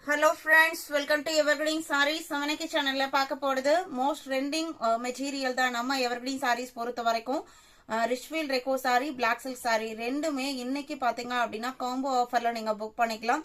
Hello friends, welcome to Evergreen Sarees. நம்மனக்கு சேனல்ல பார்க்க போறது மோஸ்ட் ட்ரெண்டிங் மெட்டீரியல் தான் நம்ம எவர்கிரீன் சாரீஸ் பொறுத்த வரைக்கும். ரிச்ஃபீல்ட் ரெக்கோ சாரி, பிளாக் சில்க் சாரி ரெண்டுமே இன்னைக்கு பாத்தீங்க அப்படின்னா காம்போ ஆஃபர்ல நீங்க புக் பண்ணிக்கலாம்.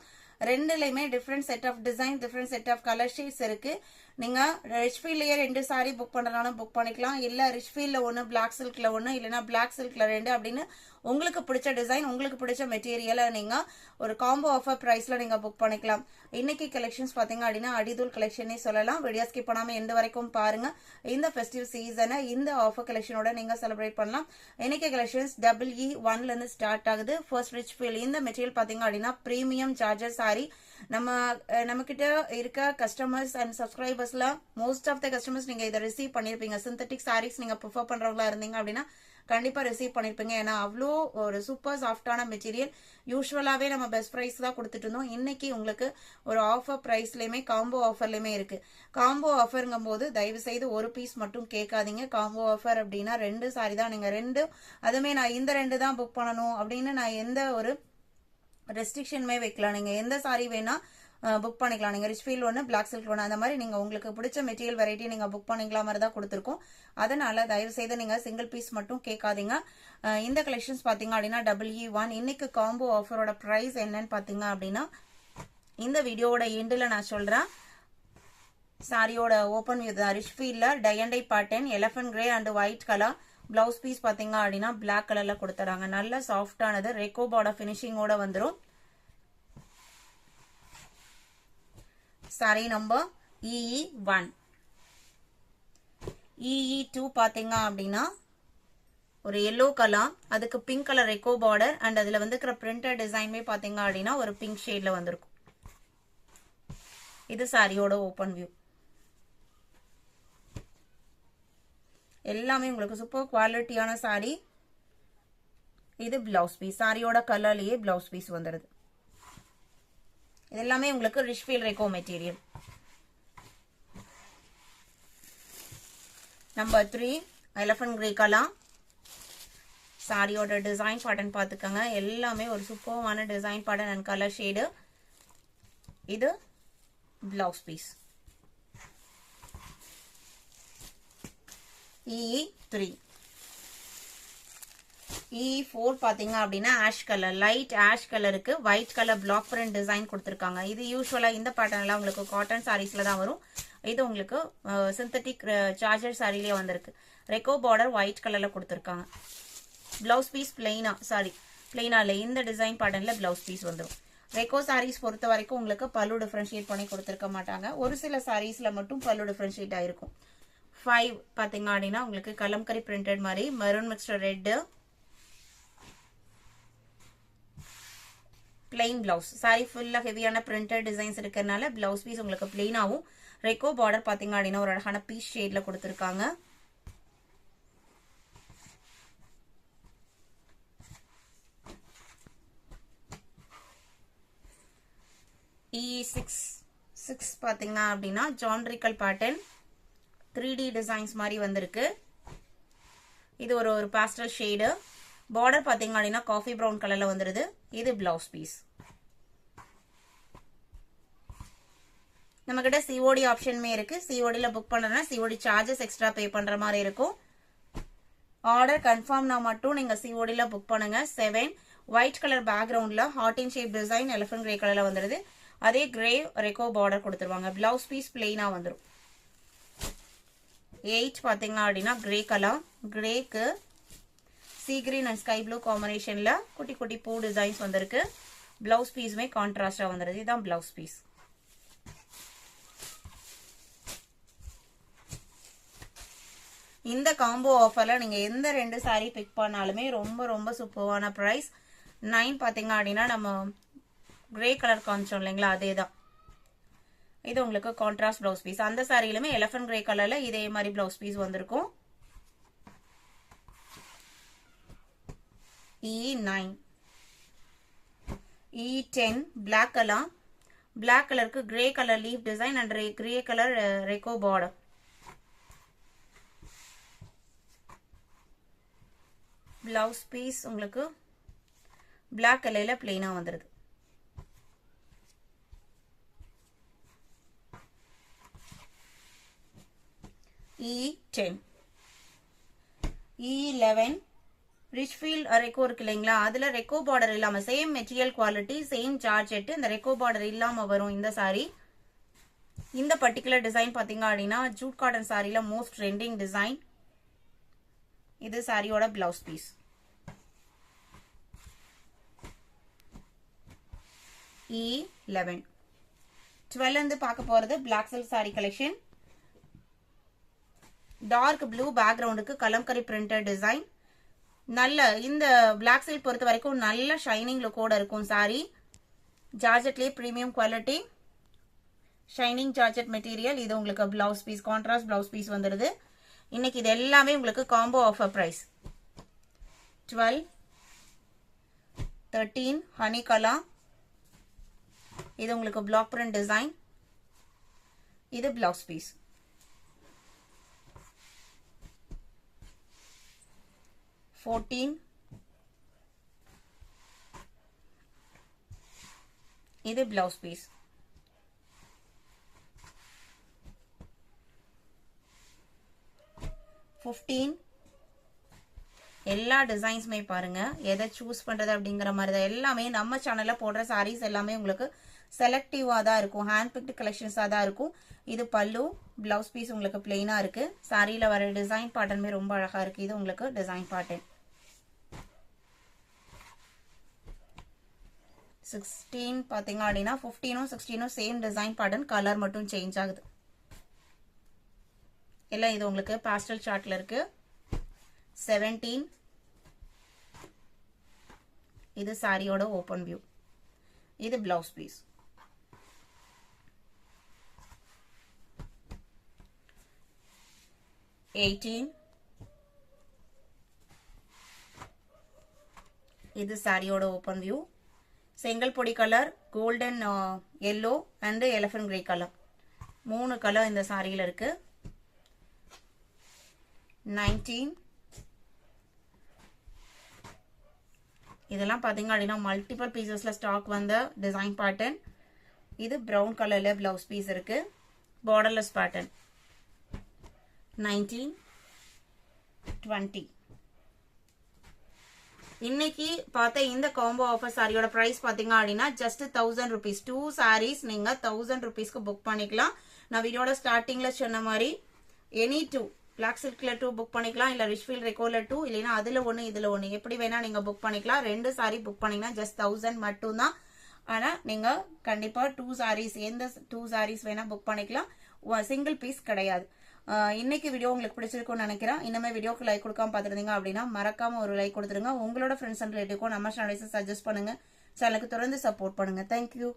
ரெண்டுலயுமே different set of design, different set of colour shades இருக்கு. நீங்க ரிச்ஃபீல்ட்லயே ரெண்டு சாரி புக் பண்றதுனாலும் புக் பண்ணிக்கலாம். இல்ல ரிச்ஃபீல்ட்ல ஒன்னு, பிளாக் சில்க்ல ஒன்னு, இல்லனா பிளாக் சில்க்ல ரெண்டு அப்படின்னு உங்களுக்கு பிடிச்ச டிசைன், உங்களுக்கு பிடிச்ச மெட்டீரியலை நீங்க ஒரு காம்போ ஆஃபர் பிரைஸ்ல நீங்க புக் பண்ணிக்கலாம். இன்னைக்கு கலெக்ஷன்ஸ் பாத்தீங்க அப்படின்னா அடிதூள் கலெக்ஷனே சொல்லலாம். வீடியோ ஸ்கிப் பண்ணாம எந்த வரைக்கும் பாருங்க. இந்த ஃபெஸ்டிவ் சீசனை இந்த ஆஃபர் கலெக்ஷனோட நீங்க செலிப்ரேட் பண்ணலாம். இன்னைக்கு கலெக்ஷன்ஸ் EE1ல இருந்து ஸ்டார்ட் ஆகுது. ஃபர்ஸ்ட் ரிச்ஃபீல்ட் இந்த மெட்டீரியல் பாத்தீங்க அப்படின்னா பிரீமியம் சார்ஜர் சாரி. நம்ம கிட்ட இருக்க கஸ்டமர்ஸ் அண்ட் சப்ஸ்கிரைபர்ஸ்ல மோஸ்ட் ஆஃப் த கஸ்டமர்ஸ் நீங்க இதை ரிசீவ் பண்ணிருப்பீங்க. சிந்தட்டிக் சாரீஸ் நீங்க ப்ரிஃபர் பண்றவங்களா இருந்தீங்க அப்படின்னா கண்டிப்பா ரிசீவ் பண்ணிருப்பீங்க. ஏன்னா அவ்வளோ ஒரு சூப்பர் சாஃப்டான மெட்டீரியல். யூஸ்வலாவே நம்ம பெஸ்ட் பிரைஸ் தான் கொடுத்துட்டு இருந்தோம். இன்னைக்கு உங்களுக்கு ஒரு ஆஃபர் பிரைஸ்லயுமே காம்போ ஆஃபர்லயுமே இருக்கு. காம்போ ஆஃபருங்கும் போது தயவு செய்து ஒரு பீஸ் மட்டும் கேட்காதீங்க. காம்போ ஆஃபர் அப்படின்னா ரெண்டு சாரி தான். நீங்க ரெண்டு, அதுமே நான் இந்த ரெண்டு தான் புக் பண்ணணும் அப்படின்னு நான் எந்த ஒரு ரெஸ்ட்ரிக்ஷனுமே வைக்கலாம். நீங்க எந்த சாரி வேணா புக் பண்ணிக்கலாம். நீங்க ரிச்ஃபீல்ட் ஒன்று, பிளாக் சில்க் ஒன்று, அந்த மாதிரி நீங்க உங்களுக்கு பிடிச்ச மெட்டீரியல் வெரைட்டி நீங்க புக் பண்ணிக்கலாம் மாதிரி தான் கொடுத்துருக்கோம். அதனால தயவு செய்து நீங்க சிங்கிள் பீஸ் மட்டும் கேட்காதீங்க. இந்த கலெக்ஷன்ஸ் பாத்தீங்க அப்படின்னா EE1 இன்னைக்கு காம்போ ஆஃபரோட பிரைஸ் என்னன்னு பாத்தீங்க அப்படின்னா இந்த வீடியோவோட எண்டில் நான் சொல்றேன். சாரியோட ஓபன் வியூ தான். ரிச்ஃபீல்ட்ல tie and tie pattern, elephant grey and white colour. Blouse piece பாத்தீங்க அப்படின்னா பிளாக் கலர்ல கொடுத்துறாங்க. நல்ல சாஃப்டானது ரெக்கோ பார்டர் பினிஷிங்கோட வந்துடும். Sorry number EE1. EE2 பாத்தீங்க அப்படின்னா ஒரு எல்லோ கலர், அதுக்கு பிங்க் கலர் ரெக்கோ பார்டர் அண்ட் அதுல வந்துக்கிற பிரிண்டட் டிசைன்மே பாத்தீங்க அப்படின்னா ஒரு பிங்க் ஷேட்ல வந்திருக்கும். இது சாரியோட ஓபன் வியூ. எல்லாமே உங்களுக்கு சூப்பர் குவாலிட்டியான சாரி. இது பிளவுஸ் பீஸ். சாரியோட கலர்லயே பிளவுஸ் பீஸ் வந்துருது. இது எல்லாமே உங்களுக்கு ரிச்ஃபீல்ட் ரெக்கோ material. Number 3 elephant grey colour. சாரியோட டிசைன் பேட்டர்ன் பார்த்துக்கோங்க. எல்லாமே ஒரு சூப்பரான design pattern and colour shade. இது பிளவுஸ் பீஸ். EE3. E4 பாத்தீங்க அப்படின்னா ஆஷ் கலர், லைட் ஆஷ் கலருக்கு white colour black print design கொடுத்துருக்காங்க. இது யூஸ்வலா இந்த பேட்டர்ன்ல உங்களுக்கு காட்டன் சாரீஸ்ல தான் வரும். இது உங்களுக்கு சிந்தட்டிக் சார்ஜர் சாரிலேயே வந்திருக்கு. ரெக்கோ பார்டர் ஒயிட் கலர்ல கொடுத்துருக்காங்க. பிளவுஸ் பீஸ் பிளெயினா, சாரி பிளெயினா இல்ல, இந்த டிசைன் பேட்டர்ன்ல பிளவுஸ் பீஸ் வந்துடும். ரெக்கோ சாரீஸ் பொறுத்த வரைக்கும் உங்களுக்கு பல்லு டிஃபரன்ஷியேட் பண்ணி கொடுத்துருக்க மாட்டாங்க. ஒரு சில சாரீஸ்ல மட்டும் பல்லு டிஃபரன்ஷியேட் ஆயிருக்கும். 5 பாத்தீங்க அப்படின்னா உங்களுக்கு கலம்கரி பிரிண்டட் மாதிரி maroon mixture red, plain blouse. Sorry ஃபுல்லா ஹெவியான பிரிண்டட் டிசைன்ஸ் இருக்கிறதுனால பிளவுஸ் பீஸ் உங்களுக்கு பிளெயினாவும், ரெக்கோ பார்டர் பாத்தீங்க அப்படின்னா ஒரு அழகான பீஸ் ஷேட்ல கொடுத்துருக்காங்க. E6 பாத்தீங்க அப்படின்னா ஜான்ட்ரிக்கல் பேட்டர்ன் 3D டிசைன்ஸ் மாதிரி வந்திருக்கு. இது ஒரு பாஸ்டல் ஷேடு. பார்டர் பாத்தீங்க அப்படின்னா காஃபி பிரவுன் கலர்ல வந்துருது. இது பிளவுஸ் பீஸ். நம்ம கிட்ட COD ஆப்ஷனுமே இருக்கு. CODல புக் பண்றதுனா COD சார்ஜஸ் எக்ஸ்ட்ரா பே பண்ற மாதிரி இருக்கும். ஆர்டர் கன்ஃபார்ம்னா மட்டும் நீங்க CODல புக் பண்ணுங்க. 7 ஒயிட் கலர் பேக்ரவுண்ட்ல heart in shape design elephant grey கலர்ல வந்துருது. அதே கிரே ரெக்கோ பார்டர் கொடுத்துருவாங்க. பிளவுஸ் பீஸ் பிளெயினா வந்துடும். 8 பாத்தீங்க அப்படின்னா கிரே கலர், கிரேக்கு sea green and sky blue காம்பினேஷன்ல குட்டி குட்டி பூ டிசைன்ஸ் வந்திருக்கு. பிளவுஸ் பீஸ்மே கான்ட்ராஸ்டா வந்துருது. இதுதான் பிளவுஸ் பீஸ். இந்த காம்போ ஆஃபர்ல நீங்க எந்த ரெண்டு சாரி பிக் பண்ணாலுமே ரொம்ப ரொம்ப சூப்பரான பிரைஸ். 9 பாத்தீங்க அப்படின்னா நம்ம கிரே கலர் காமிச்சோம் இல்லைங்களா, அதேதான். இது உங்களுக்கு கான்ட்ராஸ்ட் பிளவுஸ் பீஸ். அந்த சாரியிலுமே எலிஃபன்ட் கிரே கலர்ல இதே மாதிரி பிளவுஸ் பீஸ் வந்திருக்கும். E9. E10 black colour, black கலருக்கு grey colour leaf design and grey colour ரெக்கோ பார்டர். பிளவுஸ் பீஸ் உங்களுக்கு பிளாக் கலர்ல பிளெயினா வந்துருது. E10 E11 ரிச்ஃபீல்ட் ரெக்கோ இருக்கு இல்லைங்களா, அதுல ரெக்கோ பார்டர் இல்லாம same material quality same georgette, இந்த ரெக்கோ பார்டர் இல்லாம வரும் இந்த சாரி. இந்த பர்டிகுலர் டிசைன் பாத்தீங்க அப்படின்னா ஜூட் காட்டன் சாரில மோஸ்ட் ட்ரெண்டிங் டிசைன். இது சாரியோட பிளவுஸ் பீஸ். E11 12 வந்து பார்க்க போறது black silk sari collection. Dark blue பேக்ரவுண்டுக்கு கலம்கரி பிரிண்டட் டிசைன். நல்ல இந்த பிளாக் சில்க் பொறுத்த வரைக்கும் நல்ல ஷைனிங் லுக்கோட இருக்கும் சாரி. ஜார்ஜெட்லயே premium quality shining georgette material. இது உங்களுக்கு blouse piece, contrast blouse piece வந்துடுது. இன்னைக்கு இது எல்லாமே உங்களுக்கு combo offer price. 12 13 honey colour. இது உங்களுக்கு பிளாக் பிரிண்ட் டிசைன். இது பிளவுஸ் பீஸ். 14 இது பிளவுஸ் பீஸ். 15 எல்லா டிசைன்ஸுமே பாருங்க, எதை சூஸ் பண்றது அப்படிங்கிற மாதிரி தான். எல்லாமே நம்ம சேனல்ல போடுற சாரீஸ் எல்லாமே உங்களுக்கு செலக்டிவா தான் இருக்கும், ஹேண்ட் பிக்டு கலெக்ஷன்ஸா தான் இருக்கும். இது பல்லு, பிளவுஸ் பீஸ் உங்களுக்கு பிளெயினா இருக்கு. சாரியில வர டிசைன் பேட்டர்னுமே ரொம்ப அழகா இருக்கு. இது உங்களுக்கு டிசைன் பேட்டர்ன். 16 பாத்தீங்க அப்படின்னா 15ம் 16ம் சேம் டிசைன் பேட்டர்ன், கலர் மட்டும் சேஞ்ச் ஆகுது. எல்லாம் இது உங்களுக்கு பாஸ்டல் சார்ட்ல இருக்கு. 17 இது சாரியோட ஓபன் வியூ. இது பிளவுஸ் பீஸ். 18 இது சாரியோட ஓபன் வியூ. செங்கல் பொடி colour, golden yellow and elephant grey colour, 3 colour இந்த சாரியில இருக்கு. 19 இதெல்லாம் பாத்தீங்க அப்படின்னா மல்டிபிள் பீசஸ்ல ஸ்டாக் வந்த டிசைன் பேட்டர்ன். இது பிரவுன் கலர்ல பிளவுஸ் பீஸ் இருக்கு, பார்டர்லெஸ் பேட்டர்ன். 19 20 இன்னைக்கு பார்த்த இந்த காம்போ ஆஃபர் சாரியோட பிரைஸ் பாத்தீங்க அப்படின்னா ஜஸ்ட் 1000 rupees. 2 sarees நீங்க 1000 rupeesக்கு புக் பண்ணிக்கலாம். நான் வீடியோட ஸ்டார்டிங்ல சொன்ன மாதிரி எனி 2 பிளாக் சில்க்ல 2 புக் பண்ணிக்கலாம், இல்ல ரிச்ஃபீல்ட் ரெக்கோல 2, இல்லைன்னா அதுல 1 இதுல 1 எப்படி வேணா நீங்க புக் பண்ணிக்கலாம். 2 சாரி புக் பண்ணீங்கன்னா ஜஸ்ட் 1000 மட்டும் தான். ஆனா நீங்க கண்டிப்பா 2 sarees எந்த 2 sarees வேணா புக் பண்ணிக்கலாம், சிங்கிள் பீஸ் கிடையாது. இன்னைக்கு வீடியோ உங்களுக்கு பிடிச்சிருக்கும்னு நினைக்கிறேன். இன்னமே வீடியோக்கு லைக் கொடுக்காம பார்த்துருந்தீங்க அப்படின்னா மறக்காம ஒரு லைக் கொடுத்துருங்க. உங்களோட ஃப்ரெண்ட்ஸ் அண்ட் ரிலேட்டிவ்க்கும் நம்ம சேனலை சஜஸ்ட் பண்ணுங்க. சேனலுக்கு தொடர்ந்து சப்போர்ட் பண்ணுங்க. தேங்க்யூ.